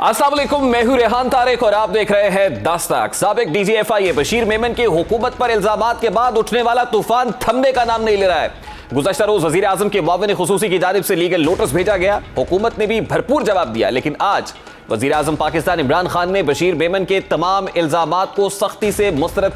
अस्सलाम वालेकुम, मैं हूं रेहान तारिक और आप देख रहे हैं दस्तक। साबिक DGFI बशीर मेमन की हुकूमत पर इल्जामात के बाद उठने वाला तूफान थमने का नाम नहीं ले रहा है। गुज़श्ता रोज वज़ीर आज़म के मुआविन खुसूसी की जानिब से लीगल नोटिस भेजा गया, हुकूमत ने भी भरपूर जवाब दिया, लेकिन आज वज़ीर आज़म पाकिस्तान इमरान खान ने बशीर मेमन के तमाम इल्जामात को सख्ती से मुस्तरद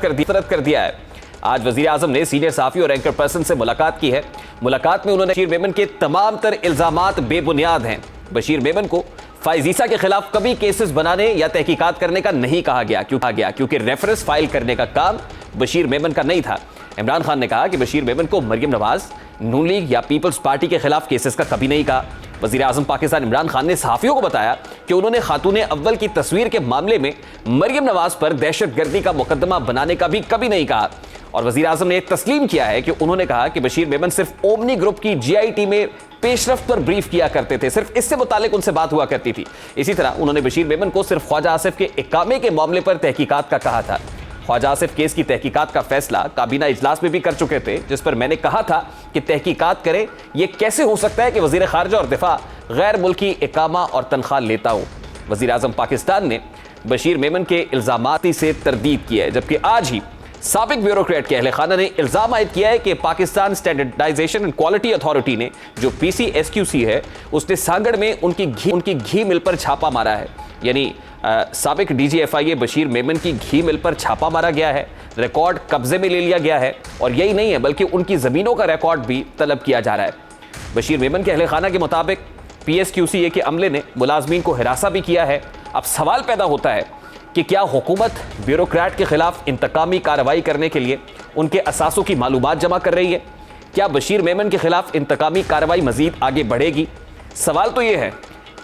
कर दिया है। आज वज़ीर आज़म ने सीनियर साफ़ी और एंकर पर्सन से मुलाकात की है। मुलाकात में उन्होंने बशीर मेमन के तमाम तर इल्जामात बेबुनियाद हैं। बशीर मेमन को फाइज़ के खिलाफ कभी केसेस बनाने या तहकीकात करने का नहीं कहा गया क्योंकि रेफरेंस फाइल करने का काम बशीर मेमन का नहीं था। इमरान खान ने कहा कि बशीर मेमन को मरियम नवाज, नून लीग या पीपल्स पार्टी के खिलाफ केसेस का कभी नहीं कहा। वज़ीर आज़म पाकिस्तान इमरान खान ने सहाफ़ियों को बताया कि उन्होंने खातूने अव्वल की तस्वीर के मामले में मरियम नवाज पर दहशतगर्दी का मुकदमा बनाने का भी कभी नहीं कहा। और वज़ीर आज़म ने तस्लीम किया है कि उन्होंने कहा कि बशीर मेमन सिर्फ ओमनी ग्रुप की GIT में पेशरफ्त पर ब्रीफ किया करते थे, सिर्फ इससे मुतालिक उनसे बात हुआ करती थी। इसी तरह उन्होंने बशीर मेमन को सिर्फ ख्वाजा आसिफ के इकामे के मामले पर तहकीकात का कहा था। ख्वाजा आसिफ केस की तहकीकात का फैसला काबीना इजलास में भी कर चुके थे, जिस पर मैंने कहा था कि तहकीकात करें। यह कैसे हो सकता है कि वज़ीर ख़ारिजा और दिफा गैर मुल्की इकामा और तनख्वाह लेता हो। वज़ीर आज़म पाकिस्तान ने बशीर मेमन के इल्ज़ामाती से तरदीद की है, जबकि आज ही साबिक ब्यूरोक्रेट के अहले खाना ने इल्ज़ाम आयद किया है कि Pakistan standardisation and quality authority ने जो PCSQC है, उसने सांगड़ में उनकी घी मिल पर छापा मारा है। यानी साबिक DGFI बशीर मेमन की घी मिल पर छापा मारा गया है, रिकॉर्ड कब्जे में ले लिया गया है, और यही नहीं है बल्कि उनकी ज़मीनों का रिकॉर्ड भी तलब किया जा रहा है। बशीर मेमन के अहले खाना के मुताबिक PSQCA के अमले ने मुलाजमीन को हिरासा भी किया है। अब सवाल पैदा होता है कि क्या हुकूमत ब्यूरोक्रेट के खिलाफ इंतकामी कार्रवाई करने के लिए उनके असासों की मालूमात जमा कर रही है? क्या बशीर मेमन के खिलाफ इंतकामी कार्रवाई मजीद आगे बढ़ेगी? सवाल तो यह है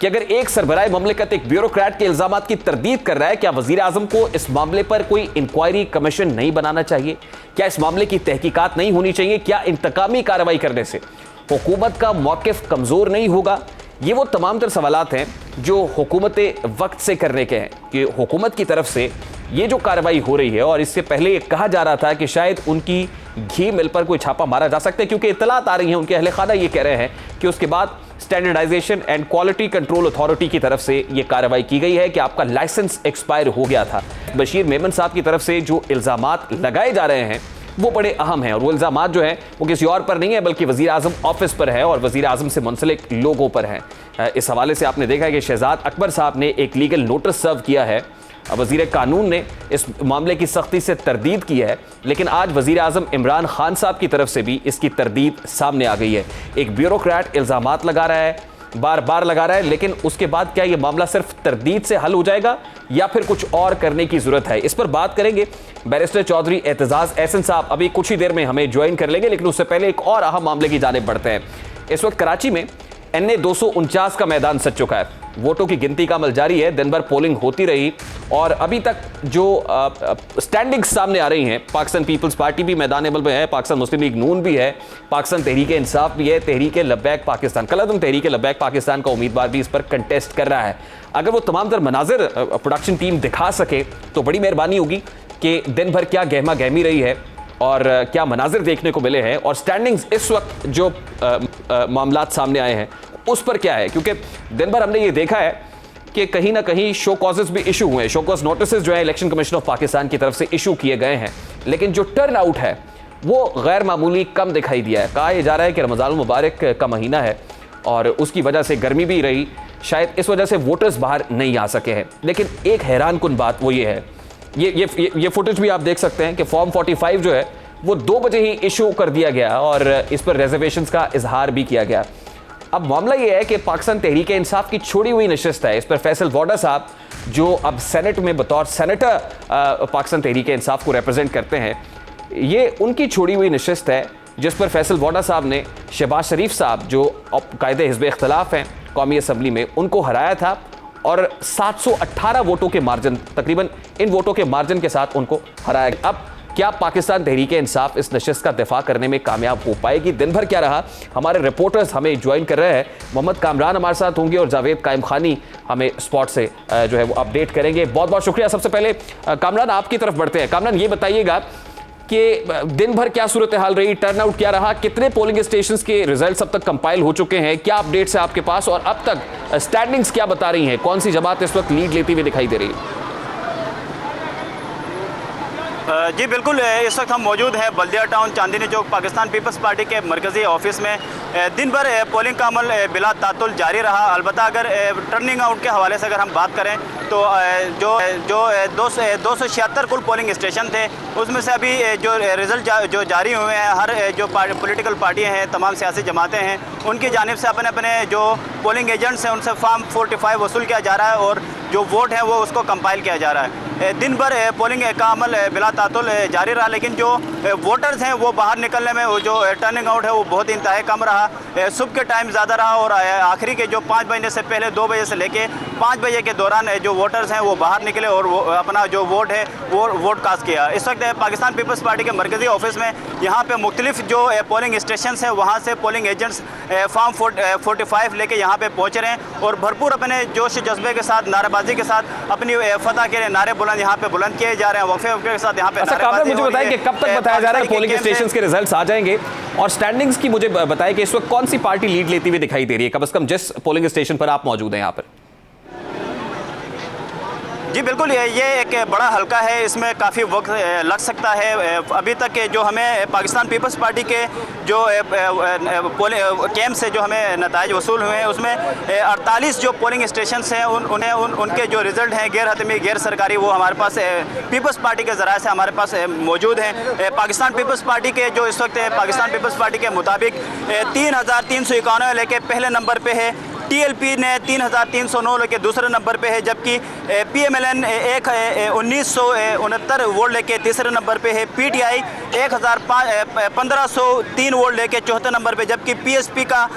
कि अगर एक सरबराह ममलिकत एक ब्यूरोक्रेट के इल्जामात की तरदीद कर रहा है, क्या वज़ीर आज़म को इस मामले पर कोई इंक्वायरी कमीशन नहीं बनाना चाहिए? क्या इस मामले की तहकीकात नहीं होनी चाहिए? क्या इंतकामी कार्रवाई करने से हुकूमत का मौक़िफ़ कमज़ोर नहीं होगा? ये वो तमाम तर सवालात हैं जो हुकूमत वक्त से करने के हैं कि हुकूमत की तरफ से ये जो कार्रवाई हो रही है, और इससे पहले ये कहा जा रहा था कि शायद उनकी घी मिल पर कोई छापा मारा जा सकता है, क्योंकि इत्तलात आ रही हैं, उनके अहले खाना ये कह रहे हैं कि उसके बाद standardisation and quality control authority की तरफ से ये कार्रवाई की गई है कि आपका लाइसेंस एक्सपायर हो गया था। बशीर मेमन साहब की तरफ से जो इल्ज़ामात लगाए जा रहे हैं वो बड़े अहम हैं, और वो इल्ज़ामात जो हैं वो किसी और पर नहीं है बल्कि वज़ीर आज़म ऑफिस पर है और वज़ीर आज़म से मुंसलिक लोगों पर हैं। इस हवाले से आपने देखा है कि शहजाद अकबर साहब ने एक लीगल नोटिस सर्व किया है। वज़ीर कानून ने इस मामले की सख्ती से तरदीद की है, लेकिन आज वज़ीर आज़म इमरान खान साहब की तरफ से भी इसकी तरदीद सामने आ गई है। एक ब्यूरोक्रेट इल्ज़ामात लगा रहा है, बार बार लगा रहा है, लेकिन उसके बाद क्या ये मामला सिर्फ तरदीद से हल हो जाएगा या फिर कुछ और करने की ज़रूरत है? इस पर बात करेंगे। बैरिस्टर चौधरी एतजाज़ एहसन साहब अभी कुछ ही देर में हमें ज्वाइन कर लेंगे, लेकिन उससे पहले एक और अहम मामले की जानिब बढ़ते हैं। इस वक्त कराची में NA 249 का मैदान सज चुका है। वोटों की गिनती का अमल जारी है, दिन भर पोलिंग होती रही, और अभी तक जो स्टैंडिंग्स सामने आ रही हैं, पाकिस्तान पीपल्स पार्टी भी मैदान अमल में है, पाकिस्तान मुस्लिम लीग नून भी है, पाकिस्तान तहरीक इंसाफ भी है, तहरीक लब्बैक पाकिस्तान, कलअदम तहरीक लब्बैक पाकिस्तान का उम्मीदवार भी इस पर कंटेस्ट कर रहा है। अगर वो तमाम तर मनाजिर प्रोडक्शन टीम दिखा सके तो बड़ी मेहरबानी होगी कि दिन भर क्या गहमा गहमी रही है और क्या मनाजिर देखने को मिले हैं, और स्टैंडिंग्स इस वक्त जो मामलात सामने आए हैं उस पर क्या है, क्योंकि दिन भर हमने ये देखा है कि कहीं ना कहीं शो कॉजेस भी इशू हुए हैं, शो कॉज नोटिस जो है इलेक्शन कमीशन ऑफ पाकिस्तान की तरफ से इशू किए गए हैं, लेकिन जो टर्न आउट है वो गैर मामूली कम दिखाई दिया है। कहा यह जा रहा है कि रमज़ान मुबारक का महीना है और उसकी वजह से गर्मी भी रही, शायद इस वजह से वोटर्स बाहर नहीं आ सके हैं। लेकिन एक हैरान कुन बात वो ये है, ये फुटेज भी आप देख सकते हैं कि फॉर्म 45 जो है वो 2 बजे ही इशू कर दिया गया और इस पर रिजर्वेशंस का इजहार भी किया गया। अब मामला ये है कि पाकिस्तान तहरीक इंसाफ की छोड़ी हुई नशिस्त है, इस पर फैसल वोडा साहब जो अब सेनेट में बतौर सेनेटर पाकिस्तान तहरीक इंसाफ को रिप्रेजेंट करते हैं, ये उनकी छोड़ी हुई नशिस्त है, जिस पर फैसल वोडा साहब ने शहबाज शरीफ साहब जो कायदे हिज़्ब इख्तिलाफ हैं कौमी असम्बली में, उनको हराया था और 718 वोटों के मार्जिन, तकरीबन इन वोटों के मार्जिन के साथ उनको हराया। अब क्या पाकिस्तान तहरीक इंसाफ इस नशिस्त का दिफा करने में कामयाब हो पाएगी? दिन भर क्या रहा, हमारे रिपोर्टर्स हमें ज्वाइन कर रहे हैं। मोहम्मद कामरान हमारे साथ होंगे और जावेद कायम खानी हमें स्पॉट से जो है वो अपडेट करेंगे। बहुत बहुत शुक्रिया। सबसे पहले कामरान आपकी तरफ बढ़ते हैं। कामरान, ये बताइएगा कि दिन भर क्या सूरत हाल रही, टर्नआउट क्या रहा, कितने पोलिंग स्टेशंस के रिजल्ट्स अब तक कंपाइल हो चुके हैं, क्या अपडेट्स है आपके पास, और अब तक स्टैंडिंग्स क्या बता रही हैं, कौन सी जमात इस वक्त लीड लेती हुई दिखाई दे रही है? जी बिल्कुल, इस वक्त हम मौजूद हैं बल्दिया टाउन चांदनी चौक पाकिस्तान पीपल्स पार्टी के मरकज़ी ऑफिस में। दिन भर पोलिंग का अमल बिला तातुल जारी रहा। अलबत्ता अगर टर्निंग आउट के हवाले से अगर हम बात करें तो जो 276 कुल पोलिंग स्टेशन थे, उसमें से अभी जो रिज़ल्ट जो जारी हुए हैं, हर जो पॉलिटिकल पार्टियाँ हैं, तमाम सियासी जमातें हैं, उनकी जानिब से अपने अपने जो पोलिंग एजेंट्स हैं उनसे फॉर्म 45 वसूल किया जा रहा है और जो वोट है वो उसको कंपाइल किया जा रहा है। दिन भर पोलिंग का अमल बिला तातुल जारी रहा, लेकिन जो वोटर्स हैं वो बाहर निकलने में वो जो टर्निंग आउट है वो बहुत इंतहाई कम रहा। सुबह के टाइम ज़्यादा रहा और आखिरी के जो 5 बजने से पहले 2 बजे से लेके 5 बजे के दौरान जो वोटर्स हैं वो बाहर निकले और वो अपना जो वोट है वो वोट कास्ट किया। इस वक्त पाकिस्तान पीपल्स पार्टी के मरकज़ी ऑफिस में यहाँ पे मुख्तलिफ जो पोलिंग स्टेशन हैं वहाँ से पोलिंग एजेंट्स फॉर्म 45 लेके यहाँ पे पहुँच रहे हैं और भरपूर अपने जोश जज्बे के साथ, नारेबाजी के साथ अपनी फतह के लिए नारे बुलंद यहाँ पे बुलंद किए जा रहे हैं। वक्फे के साथ यहाँ पे मुझे बताएं कि कब तक बताया जा रहा है पोलिंग स्टेशंस के रिजल्ट्स आ जाएंगे, और स्टैंडिंग्स की मुझे बताएं कि इस वक्त कौन सी पार्टी लीड लेती हुई दिखाई दे रही है, कम से कम जिस पोलिंग स्टेशन पर आप मौजूद हैं यहाँ पर? जी बिल्कुल, ये एक बड़ा हल्का है, इसमें काफ़ी वक्त लग सकता है। अभी तक जो हमें पाकिस्तान पीपल्स पार्टी के जो कैंप से जो हमें नताइज वसूल हुए हैं उसमें 48 जो पोलिंग स्टेशन हैं उनके जो रिज़ल्ट हैं गैर हतमी गैर सरकारी वो हमारे पास पीपल्स पार्टी के ज़राए से हमारे पास मौजूद हैं। पाकिस्तान पीपल्स पार्टी के जो इस वक्त पाकिस्तान पीपल्स पार्टी के मुताबिक 3391 लेके पहले नंबर पर है, टीएलपी ने 3309 लेके दूसरे नंबर पे है, जबकि पीएमएलएन 1969 वोट लेके तीसरे नंबर पे है, पीटीआई 1503 वोट लेके चौथे नंबर पे, जबकि पीएसपी का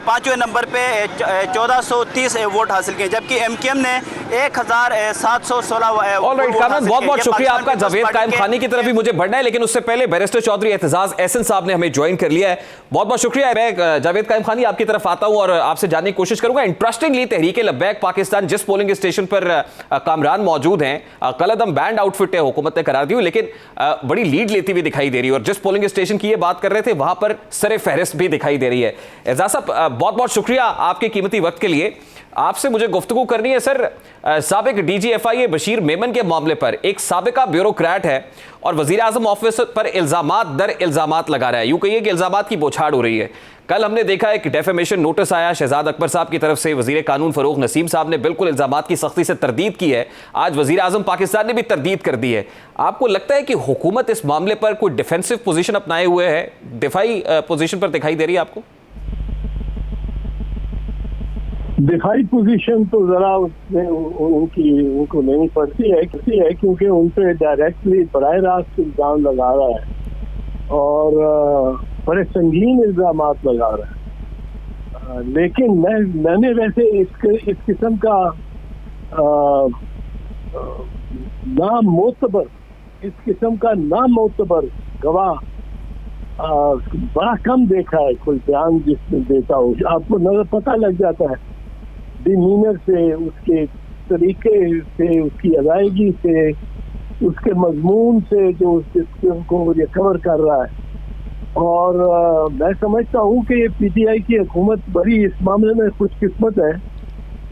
5वें नंबर पे 1430 वोट हासिल किए, जबकि एमकेएम ने 1716 बहुत बहुत शुक्रिया आपका। जावेद कायम खानी की तरफ भी मुझे बढ़ना है, लेकिन उससे पहले बैरिस्टर चौधरी एतजाज एहसन साहब ने हमें ज्वाइन कर लिया है। बहुत बहुत शुक्रिया। मैं जावेद कायम खानी आपकी तरफ आता हूं और आपसे जानने की कोशिश करूंगा। इंटरेस्टिंगली तहरीक लब्बैक पाकिस्तान जिस पोलिंग स्टेशन पर कामरान मौजूद हैं, कलअदम बैंड आउटफिट है हुकूमत ने करार दी हुई, लेकिन बड़ी लीड लेती हुई दिखाई दे रही है, और जिस पोलिंग स्टेशन की ये बात कर रहे थे वहां पर सरे फहरिस्त भी दिखाई दे रही है। एजाज साहब, बहुत बहुत शुक्रिया आपके कीमती वक्त के लिए। आपसे मुझे गुफ्तगू करनी है सर, साबिक डीजीएफआई बशीर मेमन के मामले पर एक साबिका ब्यूरोक्रेट है और वजीर आजम ऑफिस पर इल्जामात दर इल्जामात लगा रहा है, यूं कहिए कि इल्जामात की बौछार हो रही है। कल हमने देखा एक डेफेमेशन नोटिस आया शहजाद अकबर साहब की तरफ से, वजीर कानून फरूख नसीम साहब ने बिल्कुल इल्जामात की सख्ती से तरदीद की है, आज वजीर आजम पाकिस्तान ने भी तरदीद कर दी है। आपको लगता है कि हुकूमत इस मामले पर कोई डिफेंसिव पोजीशन अपनाए हुए है, दिफाई पोजीशन पर दिखाई दे रही है आपको? दिफाई पोजीशन तो जरा उसमें उनको नहीं पड़ती है क्योंकि उन पे डायरेक्टली बराह रास्त इल्जाम लगा रहा है और बड़े संगीन इल्जामात लगा रहा है। लेकिन मैंने वैसे इस किस्म का नामोतबर गवाह बड़ा कम देखा है। कोई बयान जिसमें देता हो आपको नजर पता लग जाता है, डिमीनर से, उसके तरीके से, उसकी अदायगी से, उसके मजमून से जो उनको रिकवर कर रहा है। और मैं समझता हूँ कि ये पीटीआई की हुकूमत बड़ी इस मामले में खुशकिस्मत है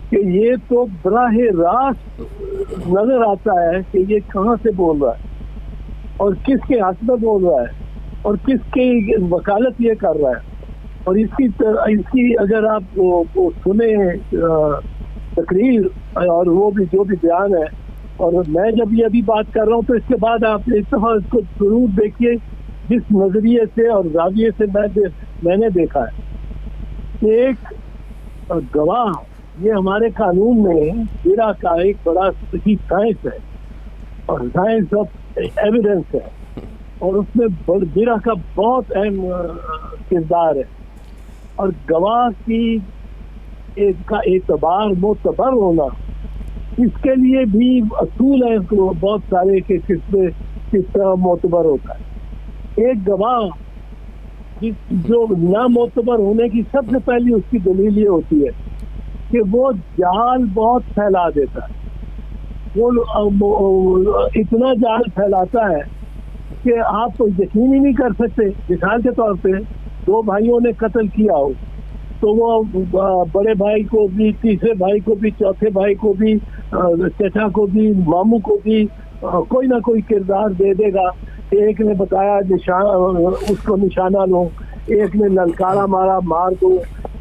कि ये तो बराह रास्त नजर आता है कि ये कहाँ से बोल रहा है और किसके हक में बोल रहा है और किसकी वकालत ये कर रहा है। और इसकी अगर आप वो सुने तकरीर और वो भी जो भी बयान है, और मैं जब ये अभी बात कर रहा हूँ तो इसके बाद आप एक दफा इसको जरूर देखिए जिस नजरिए से और जाविये से मैंने देखा है कि एक गवाह, ये हमारे कानून में बिरा का एक बड़ा ही साइंस है और साइंस ऑफ एविडेंस है, और उसमें बिरा का बहुत अहम किरदार है। और गवाह की का एतबार मोतबर होना, इसके लिए भी असूल है बहुत सारे कि किस तरह मोतबर होता है। एक गवाह जो ना मोतबर होने की सबसे पहली उसकी दलील ये होती है कि वो जाल बहुत फैला देता है। वो इतना जाल फैलाता है कि आप यकीन ही नहीं कर सकते। मिसाल के तौर पे 2 भाइयों ने कत्ल किया हो तो वो बड़े भाई को भी, तीसरे भाई को भी, चौथे भाई को भी, चचा को भी, मामू को भी कोई ना कोई किरदार दे देगा। एक ने बताया उसको निशाना लो, एक ने ललकारा मारा मार दो,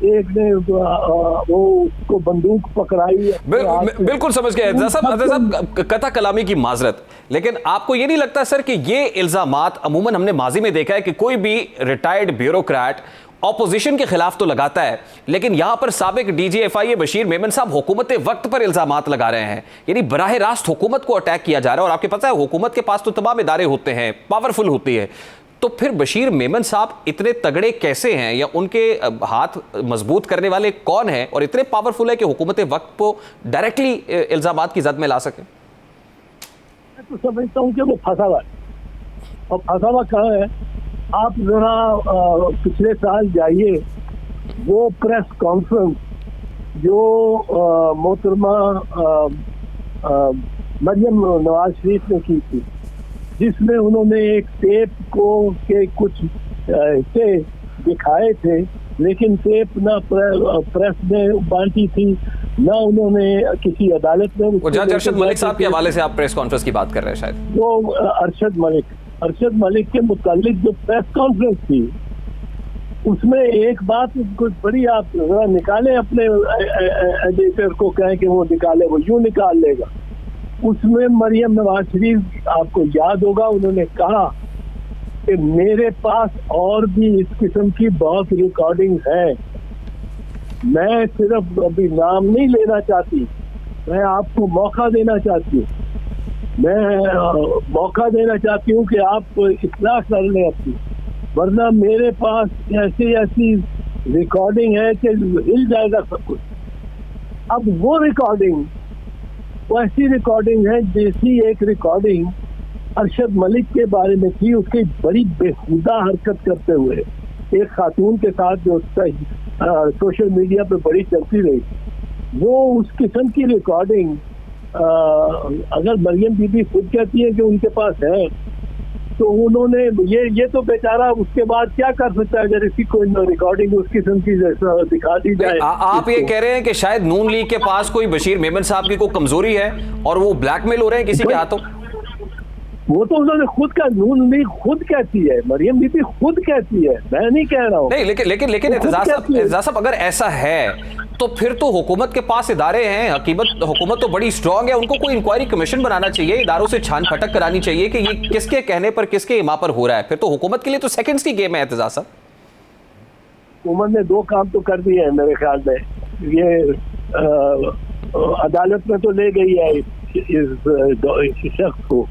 एक ने वो उसको बंदूक पकड़ाई। बिल्कुल समझ गए साहब, कथा कलामी की माजरत। लेकिन आपको ये नहीं लगता सर कि ये इल्जामात अमूमन हमने माजी में देखा है कि कोई भी रिटायर्ड ब्यूरोक्रेट ऑपोजिशन के खिलाफ तो लगाता है, लेकिन यहां पर साबिक डीजीएफआई बशीर मेमन साहब हुकूमत वक्त पर इल्जामात लगा रहे हैं, यानी बराह रास्त हुकूमत को अटैक किया जा रहा है। और आपके पता है हुकूमत के पास तो तमाम इदारे होते हैं, पावरफुल होती है, तो फिर बशीर मेमन साहब इतने तगड़े कैसे हैं, या उनके हाथ मजबूत करने वाले कौन हैं और इतने पावरफुल है कि हुकूमत वक्त को डायरेक्टली इल्जामात की जद में ला सकें? मैं तो समझता हूँ कि वो फंसा हुआ है, और फंसा हुआ कहाँ है। आप जरा पिछले साल जाइए, वो प्रेस कॉन्फ्रेंस जो मोहतरमा मरियम नवाज शरीफ ने की थी, जिसमें उन्होंने एक टेप को के कुछ हिस्से दिखाए थे, लेकिन टेप ना प्रेस ने बांटी थी, ना उन्होंने किसी अदालत में। वो जज अरशद मलिक साहब के हवाले से आप प्रेस कॉन्फ्रेंस की बात कर रहे हैं शायद। वो अरशद मलिक के मुतालिक जो प्रेस कॉन्फ्रेंस थी, उसमें एक बात कुछ बड़ी, आप जरा निकालें, अपने एडिटर को कहें कि वो निकाले, वो यूं निकाल लेगा। उसमें मरियम नवाज शरीफ, आपको याद होगा, उन्होंने कहा कि मेरे पास और भी इस किस्म की बहुत रिकॉर्डिंग है, मैं सिर्फ अभी नाम नहीं लेना चाहती, मैं आपको मौका देना चाहती हूँ, मैं मौका देना चाहती हूँ कि आप इस्लाह कर लें अपनी, वरना मेरे पास ऐसी रिकॉर्डिंग है कि हिल जाएगा सब कुछ। अब वो रिकॉर्डिंग, वो ऐसी रिकॉर्डिंग है जैसी एक रिकॉर्डिंग अरशद मलिक के बारे में थी, उसकी बड़ी बेहुदा हरकत करते हुए एक खातून के साथ, जो सोशल मीडिया पे बड़ी चलती रही। वो उस किस्म की रिकॉर्डिंग अगर मरियम बीबी खुद कहती है कि उनके पास है, तो उन्होंने ये तो बेचारा उसके बाद क्या कर सकता है अगर इसी को रिकॉर्डिंग उस किस्म की दिखा दी जाए। आप ये कह रहे हैं कि शायद नून लीग के पास कोई बशीर मेमन साहब की कोई कमजोरी है और वो ब्लैकमेल हो रहे हैं किसी के हाथों? वो तो उन्होंने खुद का, नून लीग खुद कहती है, मरियम बीबी खुद कहती है, मैं नहीं कह रहा हूँ। नहीं, लेकिन एतजाज साहब अगर ऐसा है तो फिर तो हुकूमत के पास इदारे हैं, हुकूमत तो बड़ी स्ट्रांग है, उनको कोई इंक्वायरी कमीशन बनाना चाहिए, इदारों से छान फटक करानी चाहिए कि ये किसके कहने पर, किसके इमा पर हो रहा है। फिर तो हुकूमत के लिए तो सेकंड्स की गेम है एतजाज साहब। हुकूमत ने 2 काम तो कर दिए हैं मेरे ख्याल में। ये अदालत में तो ले गई है इस शख्स को,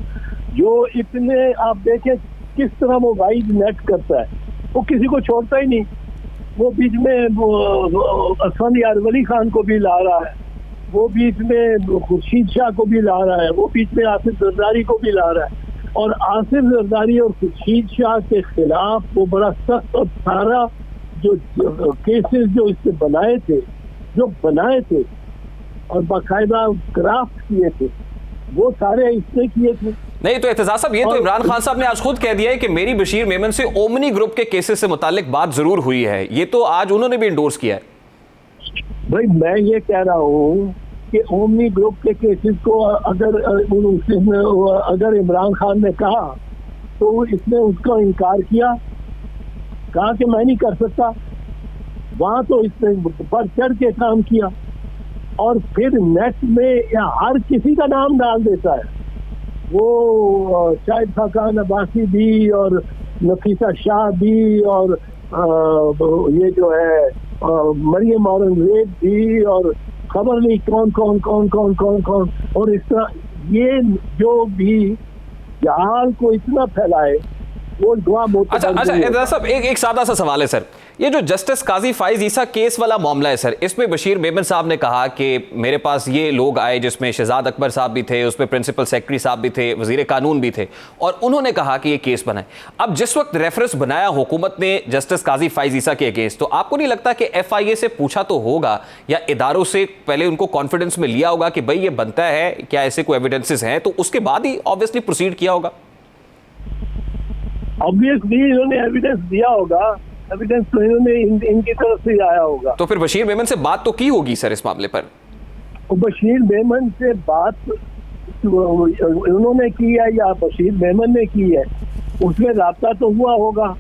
जो इतने, आप देखें किस तरह वो वाइड नेट करता है, वो किसी को छोड़ता ही नहीं। वो बीच में असफान यार वली खान को भी ला रहा है, वो बीच में खुर्शीद शाह को भी ला रहा है, वो बीच में आसिफ जरदारी को भी ला रहा है। और आसिफ जरदारी और खुर्शीद शाह के खिलाफ वो बड़ा सख्त, और सारा जो केसेस जो इससे बनाए थे और बाकायदा क्राफ्ट किए थे, वो सारे इसने किए थे। नहीं तो एतजाज साहब, ये तो इमरान खान साहब ने आज खुद कह दिया है कि मेरी बशीर मेमन से ओमनी ग्रुप के केसेस से मुतालिक बात जरूर हुई है, ये तो आज उन्होंने भी इंडोर्स किया है। भाई मैं ये कह रहा हूँ कि ओमनी ग्रुप के केसेस को अगर इमरान खान ने कहा तो इसने उसका इनकार किया, कहा कि मैं नहीं कर सकता। वहां तो इसने बढ़ चढ़ के काम किया, और फिर नेट में हर किसी का नाम डाल देता है। वो शाहिद खान अब्बासी भी, और नफीसा शाह भी, और ये जो है मरियम औरंगजेब भी, और खबर नहीं कौन, और इस तरह ये जो भी जहाल को इतना फैलाए वो दुआ। अच्छा एतजाज साहब, एक सादा सा सवाल है सर, ये जो जस्टिस काजी फाइज ईसा केस वाला मामला है सर, इसमें बशीर मेमन साहब ने कहा कि मेरे पास ये लोग आए जिसमें शहजाद अकबर साहब भी थे, उसमें प्रिंसिपल सेक्रेटरी साहब भी थे, वजीर कानून भी थे, और उन्होंने कहा कि ये केस बनाए। अब जिस वक्त रेफरेंस बनाया हुकूमत ने जस्टिस काजी फाइज ईसा के अगेंस्ट, तो आपको नहीं लगता कि FIA से पूछा तो होगा, या इदारों से पहले उनको कॉन्फिडेंस में लिया होगा कि भाई ये बनता है, क्या ऐसे कोई एविडेंसेस हैं, तो उसके बाद ही ऑब्वियसली प्रोसीड किया होगा? ऑब्वियसली इन्होंने एविडेंस दिया होगा, एविडेंस तो इन्होंने इनकी तरफ से आया होगा। तो फिर बशीर मेमन से बात तो की होगी सर इस मामले पर? बशीर मेमन से बात उन्होंने की है या बशीर मेमन ने की है, उसमें राब्ता तो हुआ होगा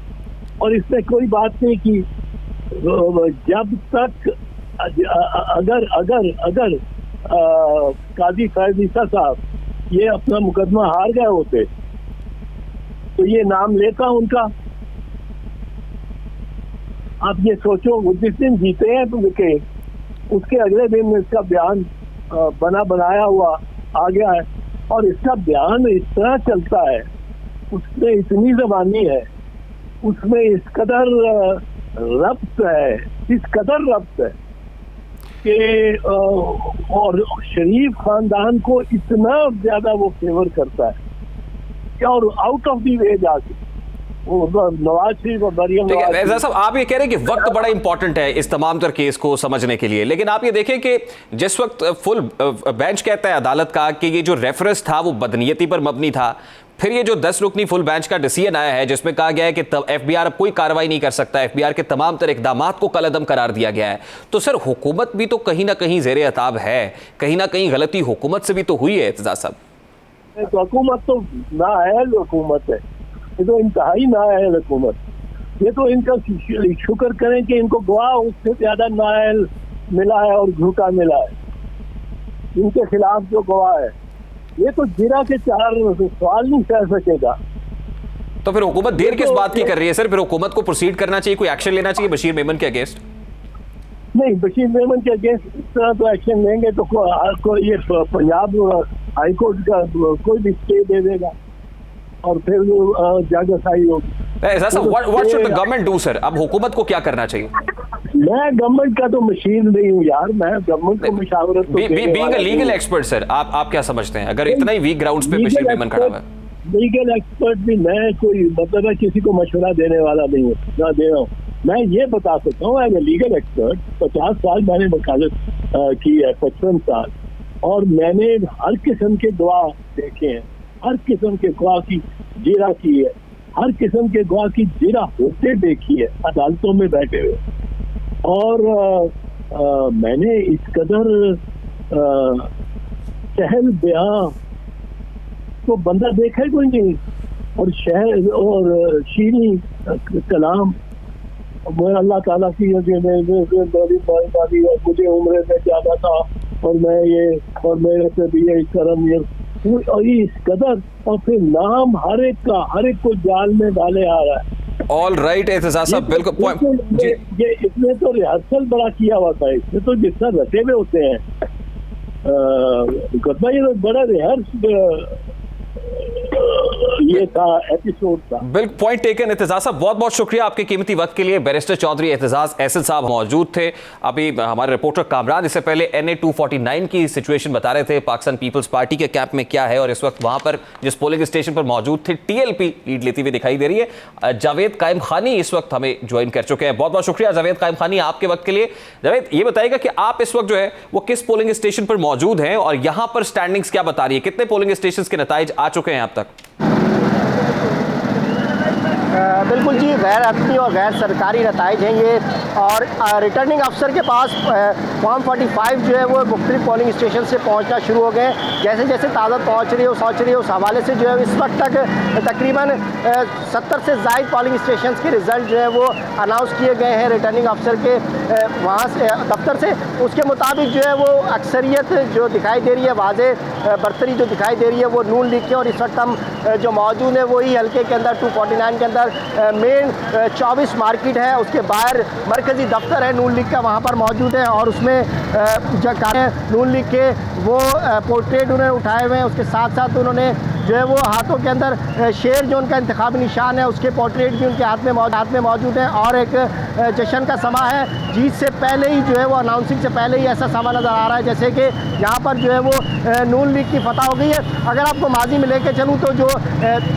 और इसमें कोई बात नहीं की। जब तक अगर अगर अगर काजी फैज ईसा साहब ये अपना मुकदमा हार गए होते तो ये नाम लेता उनका। आप ये सोचो, वो जिस दिन जीते हैं के उसके अगले दिन इसका बयान बनाया हुआ आ गया है और इसका बयान इस तरह चलता है, उसमें इतनी ज़बानी है, उसमें इस कदर रब्त है, इस कदर रब्त है कि और शरीफ खानदान को इतना ज्यादा वो फेवर करता है और आउट ऑफ दी वे जाके नवाज शरीफ और मरियम नवाज। एजाज साहब, आप ये कह रहे हैं कि वक्त बड़ा इंपॉर्टेंट है इस तमाम तर केस को समझने के लिए, लेकिन आप ये देखें कि जिस वक्त फुल बेंच कहता है अदालत का कि ये जो रेफरेंस था वो बदनीयती पर मबनी था, फिर ये जो 10 रुकनी फुल बेंच का डिसीजन आया है जिसमें कहा गया है कि एफबीआर अब कोई कार्रवाई नहीं कर सकता, एफबीआर के तमाम तर इकदामात को कलअदम करार दिया गया है, तो सर हुकूमत भी तो कहीं ना कहीं जेर अताब है, कहीं ना कहीं गलती हुकूमत से भी तो हुई है एजाज साहब? तो हुकूमत तो नाअहल हुकूमत है, ये तो इंतहाई नाअहल हुकूमत। ये तो इनका शुक्र करें कि इनको गवाह उससे ज्यादा नाअहल मिला है और झूठा मिला है। इनके खिलाफ जो गवाह है ये तो जिरा के 4 सवाल नहीं कह सकेगा। तो फिर हुकूमत देर किस बात की कर रही है सर? फिर हुकूमत को प्रोसीड करना चाहिए, कोई एक्शन लेना चाहिए बशीर मेमन के अगेंस्ट? नहीं, बशीर मेमन के अगेंस्ट इस तरह तो एक्शन लेंगे तो ये पंजाब हाईकोर्ट का कोई भी स्टे दे देगा और फिर जागरसाई होगी। What should the government do sir? अब हुकूमत को क्या करना चाहिए? मैं गवर्नमेंट का तो मशीन नहीं हूँ यार, मैं गवर्नमेंट को मशावरत being a legal expert sir, आप क्या समझते हैं अगर इतना ही वीक ग्राउंड्स पे बशीर मेमन खड़ा हुआ है? लीगल एक्सपर्ट भी मैं कोई मतलब है किसी को मशवरा देने वाला नहीं हूँ, ना दे रहा हूँ। मैं ये बता सकता हूँ एज ए लीगल एक्सपर्ट 50 साल मैंने वकालत की है, 55 साल, और मैंने हर किस्म के गवाह देखे हैं, हर किस्म के गवाह की जिरा की है, हर किस्म के गवाह की जिरा होते देखी है अदालतों में बैठे हुए। और मैंने इस कदर चहल बयां तो बंदा देखा कोई नहीं, और शहर और शीनी कलाम अल्लाह ताला की मुझे उम्र में ज्यादा था और मैं ये और मेरे से भी ये करम ये और इस कदर, और फिर नाम हर एक को जाल में डाले आ रहा है। ऑल राइट एहतजाज साहब, बिल्कुल ये इसमें तो रिहर्सल बड़ा किया हुआ था, इसमें तो जितना रटे हुए होते हैं मुकदमा, ये तो बड़ा रिहर्स ये था, एपिसोड था। बिल्कुल पॉइंट टेकन एहतजाज साहब, बहुत बहुत शुक्रिया आपके कीमती वक्त के लिए। बैरिस्टर चौधरी एहतजाज एहसन साहब मौजूद थे। अभी हमारे रिपोर्टर कामरान इससे पहले NA 249 की सिचुएशन बता रहे थे, पाकिस्तान पीपल्स पार्टी के कैंप में क्या है, और इस वक्त वहां पर जिस पोलिंग स्टेशन पर मौजूद थे TLP लीड लेती हुई दिखाई दे रही है। जावेद कायम खानी इस वक्त हमें ज्वाइन कर चुके हैं। बहुत बहुत शुक्रिया जावेद कायम खानी आपके वक्त के लिए। जावेद, ये बताइएगा कि आप इस वक्त जो है वो किस पोलिंग स्टेशन पर मौजूद हैं और यहां पर स्टैंडिंग्स क्या बता रही है, कितने पोलिंग स्टेशन के नतीजे आ चुके हैं अब तक? बिल्कुल जी, गैर हतमी और गैर सरकारी नताइज हैं ये, और रिटर्निंग अफसर के पास फॉर्म 45 जो है वो मुख्तलिफ पोलिंग स्टेशन से पहुंचना शुरू हो गए। जैसे जैसे ताज़ा पहुंच रही है उस हवाले से जो है इस वक्त तक तकरीबन 70 से ज़ायद पोलिंग स्टेशन के रिज़ल्ट जो है वो अनाउंस किए गए हैं रिटर्निंग अफसर के वहाँ से दफ्तर से। उसके मुताबिक जो है वो अक्सरियत जो दिखाई दे रही है, वाज़ेह बरतरी जो दिखाई दे रही है वो नून लीग की, और इस वक्त हम जो मौजूद है वही हल्के के अंदर 249 के अंदर मेन 24 मार्केट है, उसके बाहर मरकजी दफ्तर है नून लीग का, वहाँ पर मौजूद है, और उसमें जो नून लीग के वो पोर्ट्रेट उन्होंने उठाए हुए हैं। उसके साथ साथ उन्होंने जो है वो हाथों के अंदर शेर जो उनका इंतखाबी निशान है उसके पोर्ट्रेट भी उनके हाथ में मौजूद है, और एक जश्न का समा है। जीत से पहले ही जो है वो अनाउंसिंग से पहले ही ऐसा समा नज़र आ रहा है जैसे कि यहाँ पर जो है वो नून लीग की फतह हो गई है। अगर आपको माजी में लेके चलूँ तो जो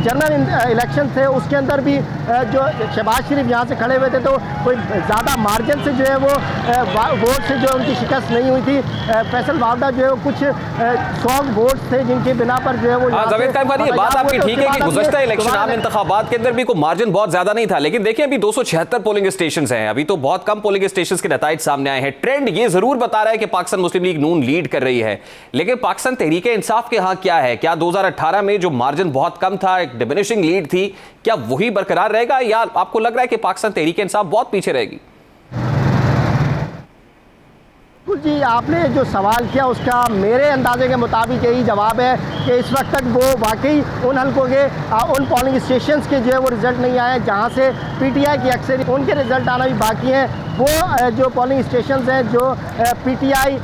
जनरल इलेक्शन थे उसके अंदर भी जो शहबाज शरीफ यहाँ से खड़े हुए थे तो कोई ज़्यादा मार्जिन से जो है वो वोट से जो उनकी शिकस्त नहीं हुई थी। फैसल वावडा जो है वो कुछ 100 वोट थे जिनके बिना पर जो है वो कायम खानी, ये बात आपकी ठीक है कि गुज़श्ता इलेक्शन आम इंतखाबात के अंदर भी कोई मार्जिन बहुत ज्यादा नहीं था, लेकिन देखिए अभी 276 पोलिंग स्टेशन हैं, अभी तो बहुत कम पोलिंग स्टेशन के नताइज सामने आए हैं। ट्रेंड ये जरूर बता रहा है कि पाकिस्तान मुस्लिम लीग नून लीड कर रही है, लेकिन पाकिस्तान तहरीक इंसाफ के यहाँ क्या है? क्या 2018 में जो मार्जिन बहुत कम था, एक डिमिनिशिंग लीड थी, क्या वही बरकरार रहेगा या आपको लग रहा है कि पाकिस्तान तहरीक इंसाफ बहुत पीछे रहेगी? जी, आपने जो सवाल किया उसका मेरे अंदाजे के मुताबिक यही जवाब है कि इस वक्त तक वो वाकई उन हल्कों के उन पोलिंग स्टेशंस के जो है वो रिज़ल्ट नहीं आए जहां से पीटीआई की अक्सर उनके रिज़ल्ट आना भी बाकी हैं। वो जो पोलिंग स्टेशंस हैं जो पीटीआई,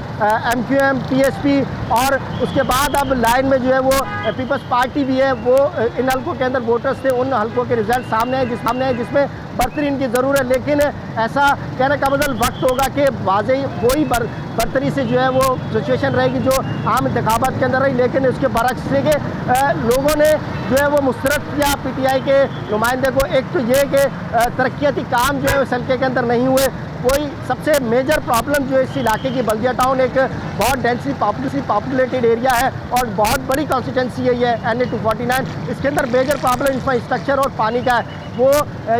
एमक्यूएम, पीएसपी और उसके बाद अब लाइन में जो है वो पीपल्स पार्टी भी है, वो इन हल्कों के अंदर वोटर्स थे, उन हल्कों के रिज़ल्ट सामने है जिसमें बरतरी इनकी ज़रूर है। लेकिन ऐसा कहने का मतलब वक्त होगा कि वाज़ेही वही बरतरी से जो है वो सिचुएशन रहेगी जो आम इंतखाबात के अंदर रही, लेकिन उसके बरक्स से कि लोगों ने जो है वो मुस्तरद किया पीटीआई के नुमाइंदे को। एक तो ये कि तरक्याती काम जो है इस हल्के के अंदर नहीं हुए, कोई सबसे मेजर प्रॉब्लम जो है इस इलाके की बल्दिया टाउन एक बहुत डेंसली पॉपुलेटेड एरिया है और बहुत बड़ी कॉन्स्टिट्यूंसी है ये NA 249। इसके अंदर मेजर प्रॉब्लम इंफ्रास्ट्रक्चर और पानी का है, वो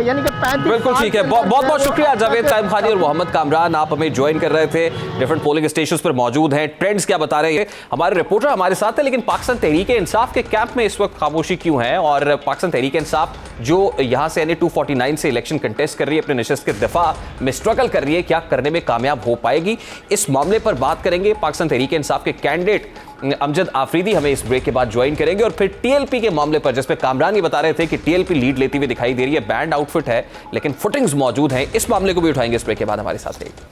यानी कि 35। बिल्कुल ठीक है, बहुत बहुत शुक्रिया जावेद कायम खानी और मोहम्मद कामरान, आप हमें ज्वाइन कर रहे थे, डिफरेंट पोलिंग स्टेशंस पर मौजूद हैं। ट्रेंड्स क्या बता रहे हैं हमारे रिपोर्टर हमारे साथ है, लेकिन पाकिस्तान तहरीक इंसाफ के कैंप में इस वक्त खामोशी क्यों है? और पाकिस्तान तहरीक इंसाफ जो यहाँ से NA 249 से इलेक्शन कंटेस्ट कर रही है, अपने नशिस्त के दिफा में स्ट्रगल कर रही है, क्या करने में कामयाब हो पाएगी? इस मामले पर बात करेंगे। पाकिस्तान तहरीक इंसाफ के कैंडिडेट अमजद आफरीदी हमें इस ब्रेक के बाद ज्वाइन करेंगे और फिर टीएलपी के मामले पर, जिसपे कामरान ये बता रहे थे कि टीएलपी लीड लेती हुई दिखाई दे रही है, बैंड आउटफिट है लेकिन फुटिंग्स मौजूद हैं, इस मामले को भी उठाएंगे इस ब्रेक के बाद। हमारे साथ रहेगी।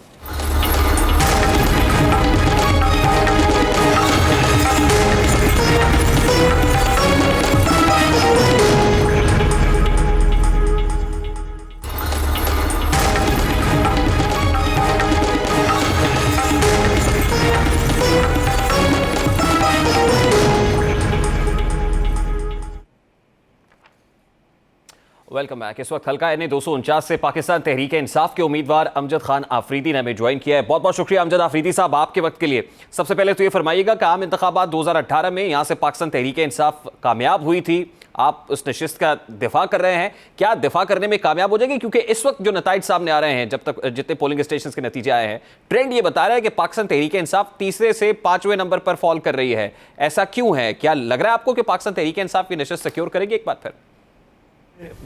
Welcome back. इस वक्त हल्का NA 249 से पाकिस्तान तहरीक इंसाफ के उम्मीदवार अमजद खान आफरीदी ने हमें ज्वाइन किया है। बहुत बहुत शुक्रिया अमजद आफरीदी साहब आपके वक्त के लिए। सबसे पहले तो ये फरमाइएगा कि आम इंतखाबात 2018 में यहाँ से पाकिस्तान तहरीक इंसाफ कामयाब हुई थी, आप उस नशिस्त का दिफा कर रहे हैं, क्या दिफा करने में कामयाब हो जाएगी? क्योंकि इस वक्त जो नताइज सामने आ रहे हैं, जब तक जितने पोलिंग स्टेशन के नतीजे आए हैं, ट्रेंड ये बता रहा है कि पाकिस्तान तहरीक इंसाफ तीसरे से 5वें नंबर पर फॉल कर रही है। ऐसा क्यों है? क्या लग रहा है आपको कि पाकिस्तान तहरीक इंसाफ की नशिस्त सिक्योर करेगी एक बार फिर?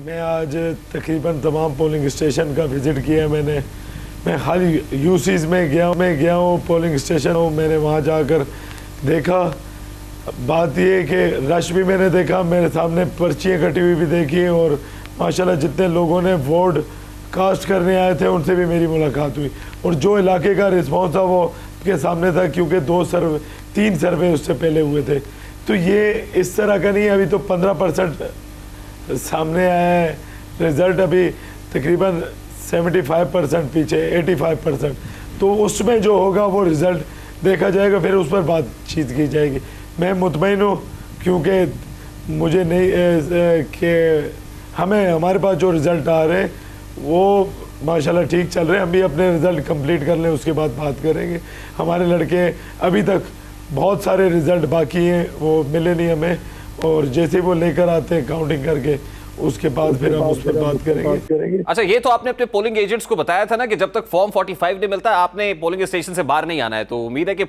मैं आज तकरीबन तमाम पोलिंग स्टेशन का विज़िट किया मैं खाली यूसीज़ में गया हूँ पोलिंग स्टेशन हूँ, मैंने वहाँ जाकर देखा। बात ये है कि रश भी मैंने देखा, मेरे सामने पर्चियाँ कटी हुई भी देखी और माशाल्लाह जितने लोगों ने वोट कास्ट करने आए थे उनसे भी मेरी मुलाकात हुई और जो इलाके का रिस्पॉन्स था वो के सामने था, क्योंकि 3 सर्वे उससे पहले हुए थे। तो ये इस तरह का नहीं, अभी तो 15% सामने आया है रिज़ल्ट, अभी तकरीबन 75% पीछे 85%। तो उसमें जो होगा वो रिज़ल्ट देखा जाएगा, फिर उस पर बातचीत की जाएगी। मैं मुतमईन हूँ क्योंकि मुझे नहीं कि हमारे पास जो रिज़ल्ट आ रहे हैं वो माशाल्लाह ठीक चल रहे हैं। हम भी अपने रिज़ल्ट कंप्लीट कर लें उसके बाद बात करेंगे। हमारे लड़के अभी तक बहुत सारे रिज़ल्ट बाकी हैं, वो मिले नहीं हमें, और जैसे वो लेकर आते हैं काउंटिंग करके उसके बाद फिर हम उस पर बात करेंगे। अच्छा, ये तो आपने अपने पोलिंग एजेंट्स को बताया था ना कि जब तक फॉर्म 45 नहीं मिलता आपने पोलिंग स्टेशन से बाहर नहीं आना है, तो उम्मीद है कि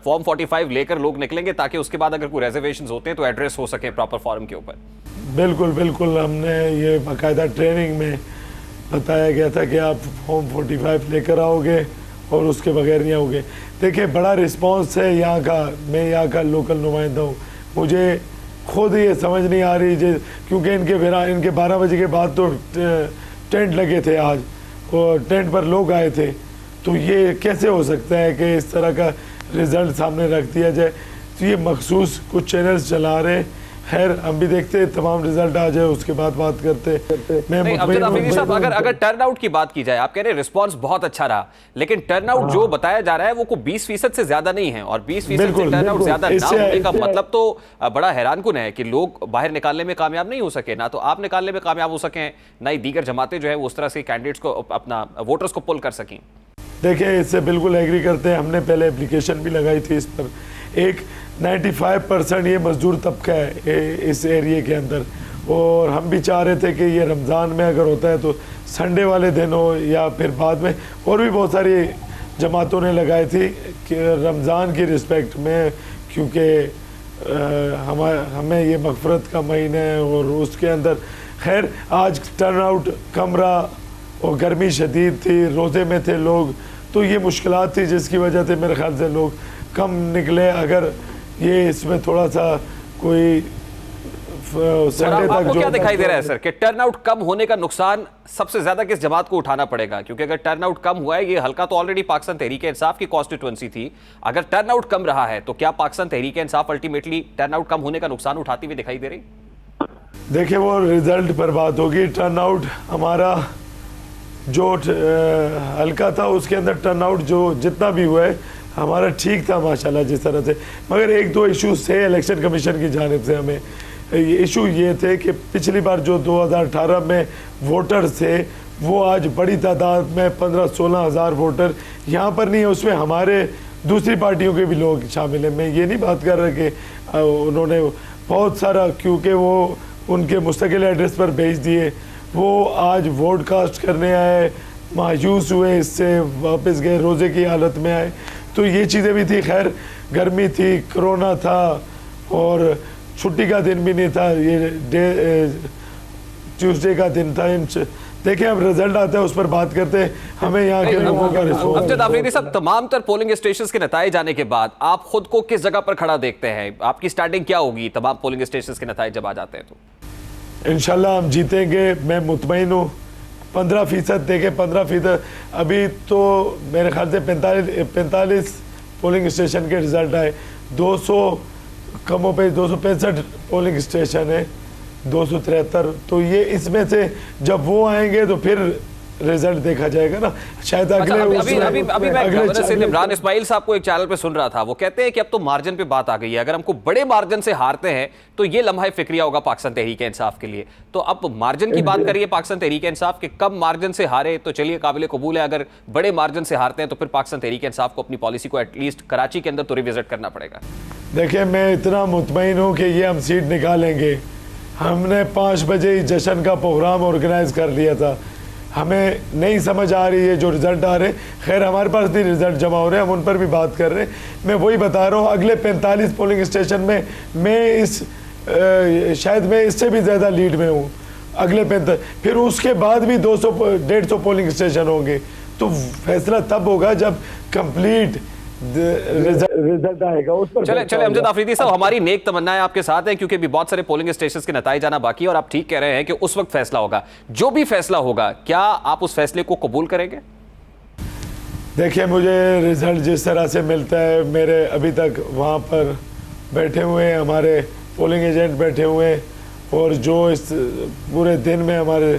फॉर्म 45 लेकर लोग निकलेंगे ताकि उसके बाद अगर कोई रिजर्वेशंस होते हैं तो एड्रेस हो सके प्रॉपर फॉर्म के ऊपर। बिल्कुल बिल्कुल, हमने ये बाकायदा ट्रेनिंग में बताया गया था कि आप फॉर्म 45 लेकर आओगे और उसके बगैर नहीं आओगे। देखिए बड़ा रिस्पॉन्स है यहाँ का, मैं यहाँ का लोकल नुमाइंदा हूँ, मुझे खुद ये समझ नहीं आ रही क्योंकि इनके 12 बजे के बाद तो टेंट लगे थे आज और टेंट पर लोग आए थे, तो ये कैसे हो सकता है कि इस तरह का रिज़ल्ट सामने रख दिया जाए? तो ये मखसूस कुछ चैनल्स चला रहे हैं। खैर हम भी देखते हैं तमाम रिजल्ट आ जाए उसके बाद बात करते। अगर टर्न आउट की बात की जाए, आप कह रहे हैं रिस्पांस बहुत अच्छा रहा, लेकिन टर्न आउट जो बताया जा रहा है वो को 20% से ज्यादा नहीं है, और 20% से टर्न आउट ज्यादा ना होने का मतलब तो बड़ा हैरानकुन है कि लोग बाहर निकालने में कामयाब नहीं हो सके, ना तो आप निकालने में कामयाब हो सके, ना ही दीगर जमातें जो है उस तरह से कैंडिडेट्स को अपना वोटर्स को पुल कर सकें। देखिए इससे बिल्कुल एग्री करते हैं, हमने पहले एप्लीकेशन भी लगाई थी इस पर, एक 95% ये मजदूर तबका है इस एरिए के अंदर। और हम भी चाह रहे थे कि ये रमज़ान में अगर होता है तो संडे वाले दिन हो या फिर बाद में। और भी बहुत सारी जमातों ने लगाई थी कि रमज़ान की रिस्पेक्ट में, क्योंकि हमें ये मग़फ़रत का महीना है और उसके अंदर। खैर आज टर्न आउट कम रहा और गर्मी शदीद थी, रोज़े में थे लोग, तो ये मुश्किलात थी जिसकी वजह से मेरे ख्याल से लोग कम निकले। अगर ये इसमें थोड़ा सा कोई संडे तक आपको जो क्या दिखाई दे रहा है सर कि टर्नआउट कम होने का नुकसान सबसे ज्यादा किस जमात को उठाना पड़ेगा? क्योंकि अगर टर्नआउट कम हुआ है, ये हल्का तो ऑलरेडी पाकिस्तान तहरीक इंसाफ की कॉन्स्टिट्यूएंसी थी, अगर टर्नआउट कम रहा है तो क्या पाकिस्तान तहरीक इंसाफ अल्टीमेटली टर्नआउट कम होने का नुकसान उठाती हुई दिखाई दे रही? देखिए वो रिजल्ट पर बात होगी। टर्नआउट हमारा जो हल्का था उसके अंदर टर्नआउट जो जितना भी हुआ है हमारा ठीक था माशाल्लाह जिस तरह से। मगर एक दो इश्यूज थे इलेक्शन कमीशन की जानिब से। हमें इशू ये थे कि पिछली बार जो 2018 में वोटर्स थे वो आज बड़ी तादाद में 15-16 हज़ार वोटर यहाँ पर नहीं है, उसमें हमारे दूसरी पार्टियों के भी लोग शामिल हैं। मैं ये नहीं बात कर रहा कि उन्होंने बहुत सारा, क्योंकि वो उनके मुस्तकिल एड्रेस पर भेज दिए, वो आज वोट कास्ट करने आए, मायूस हुए, इससे वापस गए, रोज़े की हालत में आए। तो ये चीज़ें भी थी। खैर गर्मी थी, कोरोना था और छुट्टी का दिन भी नहीं था, ये ट्यूसडे का दिन था। देखिए अब रिजल्ट आता है उस पर बात करते हैं। हमें यहाँ के लोगों का रिस्पॉन्स। अमजद आफरीदी साहब, तमाम तर पोलिंग स्टेशन के नतीजे आने के बाद आप खुद को किस जगह पर खड़ा देखते हैं? आपकी स्टार्टिंग क्या होगी तमाम पोलिंग स्टेशन के नतीजे जब आ जाते हैं तो? इंशाल्लाह हम जीतेंगे, मैं मुतमईन हूँ। 15% देखे 15%। अभी तो मेरे ख्याल से 45 पोलिंग स्टेशन के रिजल्ट आए। 200 कमों पे 265 पोलिंग स्टेशन है, 273। तो ये इसमें से जब वो आएंगे तो फिर रिजल्ट देखा जाएगा ना, शायद अगले अभी मैं गवर्नर से इमरान इस्माइल साहब को एक चैनल पे सुन रहा था, वो कहते हैं कि अब तो मार्जिन पे बात आ गई है, अगर हमको बड़े मार्जिन से हारते हैं तो ये लम्हा फिक्रिया होगा पाकिस्तान तहरीक इंसाफ के लिए। तो अब मार्जिन की बात करिए पाकिस्तान तहरीक इंसाफ के, कम मार्जिन से हारे तो चलिए काबिल कबूल है, अगर बड़े मार्जिन से हारते हैं तो फिर पाकिस्तान तहरीक इंसाफ को अपनी पॉलिसी को एटलीस्ट कराची के अंदर तो रिविजिट करना पड़ेगा। देखिए मैं इतना मुतमईन हूँ कि ये हम सीट निकालेंगे। हमने 5 बजे ही जश्न का प्रोग्राम ऑर्गेनाइज कर लिया था। हमें नहीं समझ आ रही है जो रिज़ल्ट आ रहे। खैर हमारे पास भी रिज़ल्ट जमा हो रहे हैं, हम उन पर भी बात कर रहे हैं। मैं वही बता रहा हूँ, अगले 45 पोलिंग स्टेशन में मैं शायद मैं इससे भी ज़्यादा लीड में हूँ अगले 45। फिर उसके बाद भी 200-150 पोलिंग स्टेशन होंगे। तो फैसला तब होगा जब कंप्लीट रिजल्ट आएगा उस पर। चले अमजद आफरीदी साहब, हमारी नेक तमन्नाएं आपके साथ हैं क्योंकि अभी बहुत सारे पोलिंग स्टेशंस के नतीजे आना बाकी है और आप ठीक कह रहे हैं कि उस वक्त फैसला होगा। जो भी फैसला होगा क्या आप उस फैसले को कबूल करेंगे? देखिए मुझे रिजल्ट जिस तरह से मिलता है, मेरे अभी तक वहाँ पर बैठे हुए हैं हमारे पोलिंग एजेंट बैठे हुए हैं, और जो इस पूरे दिन में हमारे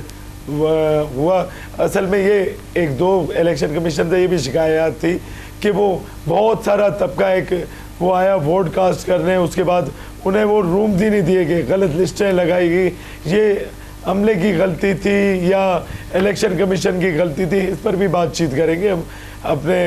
हुआ, असल में ये 1-2 इलेक्शन कमीशन से ये भी शिकायत थी कि वो बहुत सारा तबका एक वो आया वोट कास्ट करने, उसके बाद उन्हें वो रूम ही नहीं दिए गए, गलत लिस्टें लगाई गई। ये अमले की गलती थी या इलेक्शन कमीशन की गलती थी, इस पर भी बातचीत करेंगे हम अपने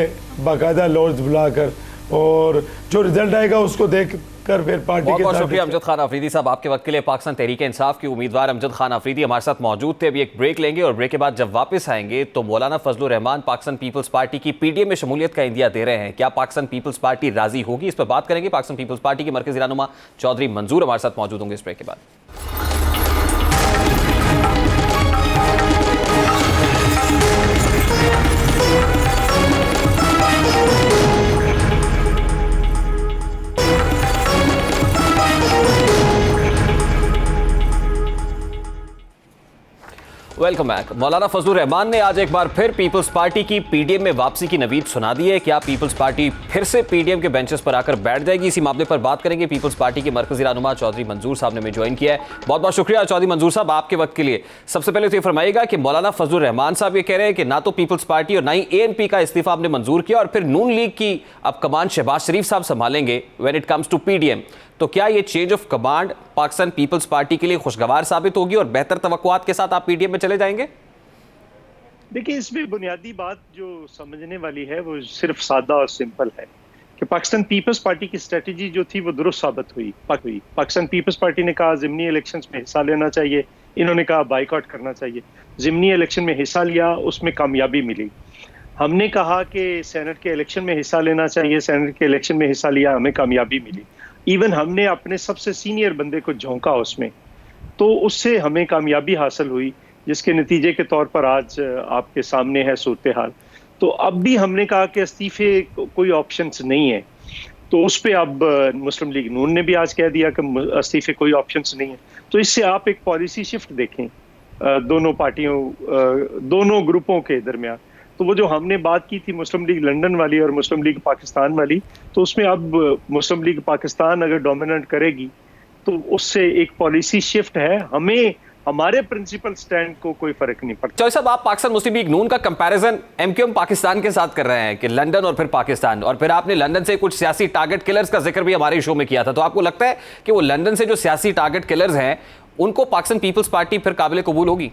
बाकायदा लॉर्ड्स बुलाकर, और जो रिजल्ट आएगा उसको देख कर फिर पार्टी के बहुत शुक्रिया अमजद खान आफरीदी साहब आपके वक्त के लिए। पाकिस्तान तहरीक इंसाफ के उम्मीदवार अमजद खान आफरीदी हमारे साथ मौजूद थे। अभी एक ब्रेक लेंगे और ब्रेक के बाद जब वापस आएंगे तो मौलाना फजलुर रहमान पाकिस्तान पीपल्स पार्टी की पीडीएम में शमूलियत का इंदिया दे रहे हैं, क्या पाकिस्तान पीपल्स पार्टी राजी होगी, इस पर बात करेंगे। पाकिस्तान पीपल्स पार्टी के मरकजी रहनुमा चौधरी मंजूर हमारे साथ मौजूद होंगे इस ब्रेक के बाद। Welcome back. मौलाना फजलुर रहमान ने आज एक बार फिर पीपल्स पार्टी की पीडीएम में वापसी की नवीद सुना दी है। क्या पीपल्स पार्टी फिर से पीडीएम के बेंचेस पर आकर बैठ जाएगी, इसी मामले पर बात करेंगे। पीपल्स पार्टी के मरकजी रहनुमा चौधरी मंजूर साहब ने हमें ज्वाइन किया है। बहुत बहुत शुक्रिया चौधरी मंजूर साहब आपके वक्त के लिए। सबसे पहले तो ये फरमाइएगा कि मौलाना फजलुर रहमान साहब ये कह रहे हैं कि ना तो पीपल्स पार्टी और ना ही एएनपी का इस्तीफा आपने मंजूर किया और फिर नून लीग की अब कमान शहबाज शरीफ साहब संभालेंगे when it comes to PDM. तो क्या ये change of command Pakistan Peoples Party के लिए खुशगवार साबित होगी और बेहतर तवक्कुआत के साथ आप पीडीएम में चले जाएंगे? देखिए इसमें बुनियादी बात जो समझने वाली है वो सिर्फ सादा और सिंपल है कि पाकिस्तान पीपल्स पार्टी की स्ट्रेटजी जो थी वो दुरुस्त साबित हुई। पाकिस्तान पीपल्स पार्टी ने कहा ज़िमनी इलेक्शंस में हिस्सा लेना चाहिए, इन्होंने कहा बाइकआउट करना चाहिए। ज़िमनी इलेक्शन में हिस्सा लिया, उसमें कामयाबी मिली। हमने कहा कि सेनेट के इलेक्शन में हिस्सा लेना चाहिए, सेनेट के इलेक्शन में हिस्सा लिया, हमें कामयाबी मिली। इवन हमने अपने सबसे सीनियर बंदे को झोंका उसमें, तो उससे हमें कामयाबी हासिल हुई, जिसके नतीजे के तौर पर आज आपके सामने है सूरत हाल। तो अब भी हमने कहा कि इस्तीफे कोई ऑप्शंस नहीं है, तो उस पर अब मुस्लिम लीग नून ने भी आज कह दिया कि इस्तीफे कोई ऑप्शंस नहीं है। तो इससे आप एक पॉलिसी शिफ्ट देखें दोनों पार्टियों, दोनों ग्रुपों के दरमियान। तो वो जो हमने बात की थी मुस्लिम लीग लंदन वाली और मुस्लिम लीग पाकिस्तान वाली, तो उसमें अब मुस्लिम लीग पाकिस्तान अगर डोमिनेट करेगी तो उससे एक पॉलिसी शिफ्ट है। हमें हमारे प्रिंसिपल स्टैंड को कोई फर्क नहीं पड़ता। चौधरी साहब, आप पाकिस्तान मुस्लिम लीग नून का कंपैरिजन एमक्यूएम पाकिस्तान के साथ कर रहे हैं कि लंदन और फिर पाकिस्तान, और फिर आपने लंदन से कुछ सियासी टारगेट किलर्स का जिक्र भी हमारे शो में किया था। तो आपको लगता है कि वो लंदन से जो सियासी टारगेट किलर्स हैं उनको पाकिस्तान पीपल्स पार्टी फिर काबिल कबूल होगी?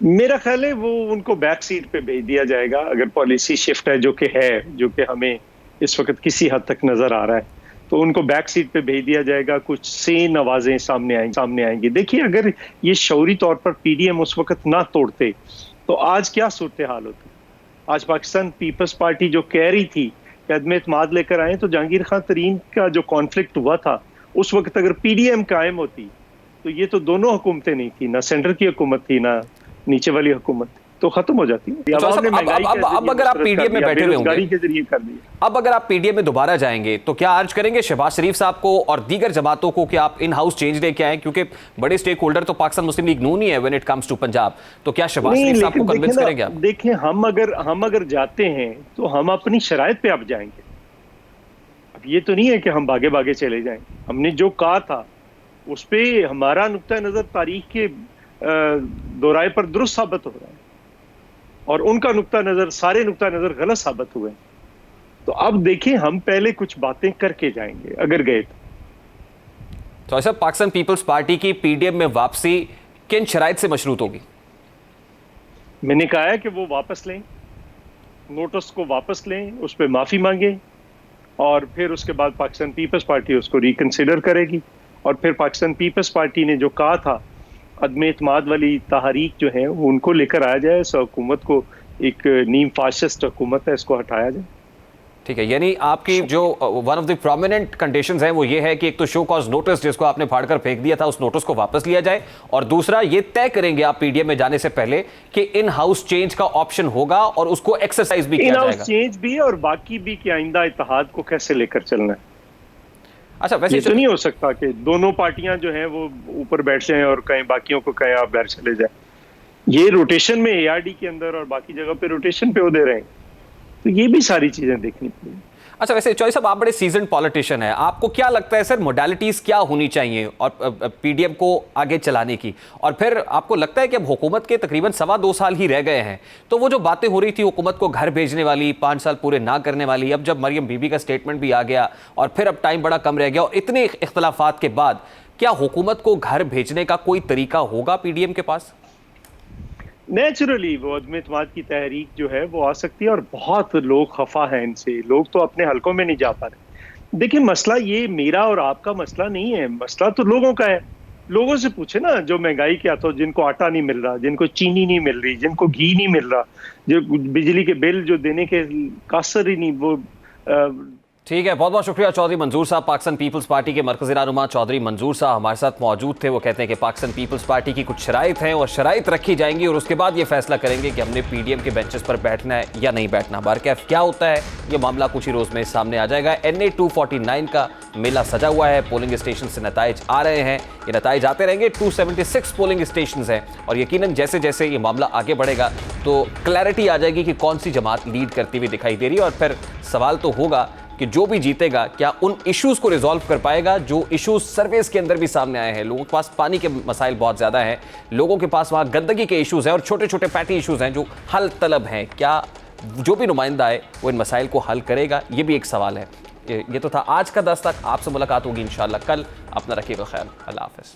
मेरा ख्याल है वो उनको बैक सीट पे भेज दिया जाएगा अगर पॉलिसी शिफ्ट है, जो कि हमें इस वक्त किसी हद तक नजर आ रहा है, तो उनको बैक सीट पे भेज दिया जाएगा। कुछ सेन आवाजें सामने आएंगी। देखिए, अगर ये शौरी तौर पर पीडीएम उस वक्त ना तोड़ते तो आज क्या सूरत हाल होती। आज पाकिस्तान पीपल्स पार्टी जो कह रही थी कि अदम एतमाद लेकर आए, तो जहांगीर खान तरीन का जो कॉन्फ्लिक्ट हुआ था उस वक्त अगर पीडीएम कायम होती तो ये तो दोनों हुकूमतें नहीं थी, ना सेंटर की हुकूमत थी ना नीचे वाली हुकूमत, तो खत्म हो जाती है। अब अगर आप पीडीएम में बैठे हुए होंगे, के जरिए कर दिया, अब अगर आप पीडीएम में दोबारा जाएंगे तो क्या अर्ज करेंगे शहबाज शरीफ साहब को और दीगर जमातों को कि आप इन हाउस चेंज लेके आए, क्योंकि बड़े स्टेक होल्डर तो पाकिस्तान मुस्लिम लीग नून ही है when it comes to Punjab, तो क्या शहबाज शरीफ साहब को कन्विंस करेंगे आप? देखिए, हम अगर जाते हैं तो हम अपनी शराइत पे अब जाएंगे। अब ये तो नहीं है कि हम भागे भागे चले जाएंगे। हमने जो कहा था उस पे हमारा नुक्ता नजर तारीख के दोराए पर दुरुस्त साबित हो रहा है और उनका नुक्ता नजर, सारे नुक्ता नजर गलत साबित हुए। तो अब देखिए, हम पहले कुछ बातें करके जाएंगे अगर गए तो ऐसा पाकिस्तान पीपल्स पार्टी की पीडीएम में वापसी किन शराइत से मशरूत होगी? मैंने कहा है कि वो वापस लें, नोटिस को वापस लें, उस पर माफी मांगे और फिर उसके बाद पाकिस्तान पीपल्स पार्टी उसको रिकंसिडर करेगी। और फिर पाकिस्तान पीपल्स पार्टी ने जो कहा था अदम एतमाद वाली तहरीक जो है उनको लेकर आया जाए, इस हुकूमत को, एक नीम फाशिस्ट हुकूमत है, इसको हटाया जाए। ठीक है, यानी आपकी जो one of the prominent conditions हैं वो ये है कि एक तो शो कॉज नोटिस जिसको आपने फाड़कर फेंक दिया था उस नोटिस को वापस लिया जाए, और दूसरा ये तय करेंगे आप पीडीएम में जाने से पहले कि इन हाउस चेंज का ऑप्शन होगा और उसको एक्सरसाइज भी किया जाएगा। इन हाउस चेंज भी और बाकी भी कि आइंदा इत्तेहाद को कैसे लेकर चलना है। अच्छा, वैसे ये तो नहीं हो सकता कि दोनों पार्टियां जो हैं वो ऊपर बैठ जाएं और कहीं बाकियों को कहें आप घर चले जाएं। ये रोटेशन में एआरडी के अंदर और बाकी जगह पे रोटेशन पे वो दे रहे हैं, तो ये भी सारी चीजें देखनी पड़ेगी। अच्छा, वैसे चौधरी साहब, आप बड़े सीजन पॉलिटिशियन हैं, आपको क्या लगता है सर मोडालिटीज क्या होनी चाहिए और पीडीएम को आगे चलाने की? और फिर आपको लगता है कि अब हुकूमत के तकरीबन 2.25 साल ही रह गए हैं, तो वो जो बातें हो रही थी हुकूमत को घर भेजने वाली, 5 साल पूरे ना करने वाली, अब जब मरियम बीबी का स्टेटमेंट भी आ गया और फिर अब टाइम बड़ा कम रह गया और इतने इख्तलाफात के बाद, क्या हुकूमत को घर भेजने का कोई तरीका होगा पीडीएम के पास? नेचुरली वो अदम एतमाद की तहरीक जो है वो आ सकती है और बहुत लोग खफा हैं इनसे, लोग तो अपने हलकों में नहीं जा पा रहे। देखिए, मसला ये मेरा और आपका मसला नहीं है, मसला तो लोगों का है। लोगों से पूछे ना, जो महंगाई क्या तो, जिनको आटा नहीं मिल रहा, जिनको चीनी नहीं मिल रही, जिनको घी नहीं मिल रहा, जो बिजली के बिल जो देने के कासर ही नहीं, वो ठीक है, बहुत बहुत शुक्रिया चौधरी मंजूर साहब। पाकिस्तान पीपल्स पार्टी के मरकज़ी रहनुमा चौधरी मंजूर साहब हमारे साथ मौजूद थे। वो कहते हैं कि पाकिस्तान पीपल्स पार्टी की कुछ शराइत हैं और शराइत रखी जाएंगी और उसके बाद ये फैसला करेंगे कि हमने पीडीएम के बेंचेस पर बैठना है या नहीं बैठना। बारकैफ क्या होता है ये मामला कुछ ही रोज़ में सामने आ जाएगा। NA 249 का मेला सजा हुआ है, पोलिंग स्टेशन से नताइज आ रहे हैं, ये नताइज आते रहेंगे। 276 पोलिंग स्टेशन हैं और यकीनन जैसे जैसे ये मामला आगे बढ़ेगा तो क्लैरिटी आ जाएगी कि कौन सी जमात लीड करती हुई दिखाई दे रही है। और फिर सवाल तो होगा कि जो भी जीतेगा क्या उन इश्यूज को रिजॉल्व कर पाएगा जो इश्यूज सर्वेस के अंदर भी सामने आए हैं। लोगों के पास पानी के मसाइल बहुत ज़्यादा हैं, लोगों के पास वहाँ गंदगी के इश्यूज हैं और छोटे छोटे पैटी इश्यूज हैं जो हल तलब हैं। क्या जो भी नुमाइंदा है वो इन मसाइल को हल करेगा, ये भी एक सवाल है। ये तो था आज का दस्तक। आपसे मुलाकात होगी इंशाल्लाह कल। अपना रखिएगा ख्याल। अल्लाह हाफ़िज़।